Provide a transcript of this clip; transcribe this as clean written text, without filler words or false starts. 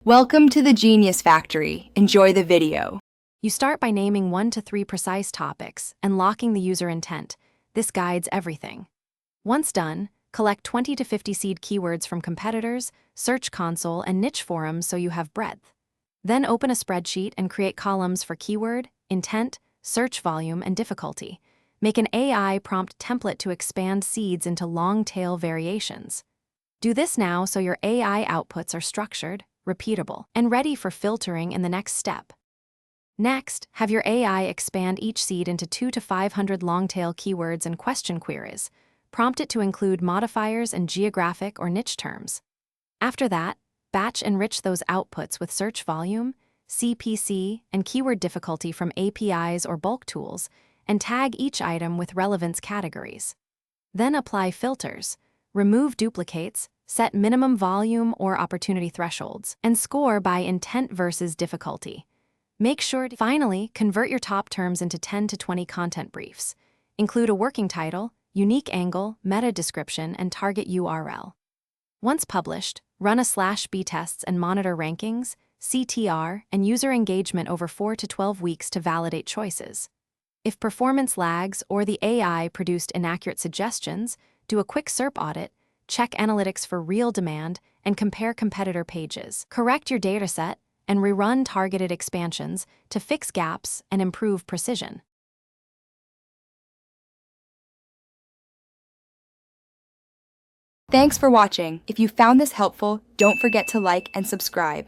Welcome to the Genius Factory. Enjoy the video. You start by naming 1 to 3 precise topics and locking the user intent. This guides everything. Once done, collect 20 to 50 seed keywords from competitors, Search Console, and niche forums so you have breadth. Then open a spreadsheet and create columns for keyword, intent, search volume, and difficulty. Make an AI prompt template to expand seeds into long-tail variations. Do this now so your AI outputs are structured, repeatable, and ready for filtering in the next step. Next, have your AI expand each seed into 200 to 500 long-tail keywords and question queries. Prompt it to include modifiers and geographic or niche terms. After that, batch enrich those outputs with search volume, CPC, and keyword difficulty from APIs or bulk tools, and tag each item with relevance categories. Then apply filters, remove duplicates, set minimum volume or opportunity thresholds, and score by intent versus difficulty. Make sure to finally convert your top terms into 10 to 20 content briefs. Include a working title, unique angle, meta description, and target URL. Once published, run a/B tests and monitor rankings, CTR, and user engagement over 4 to 12 weeks to validate choices. If performance lags or the AI produced inaccurate suggestions, do a quick SERP audit, check analytics for real demand, and compare competitor pages. Correct your dataset and rerun targeted expansions to fix gaps and improve precision. Thanks for watching. If you found this helpful, don't forget to like and subscribe.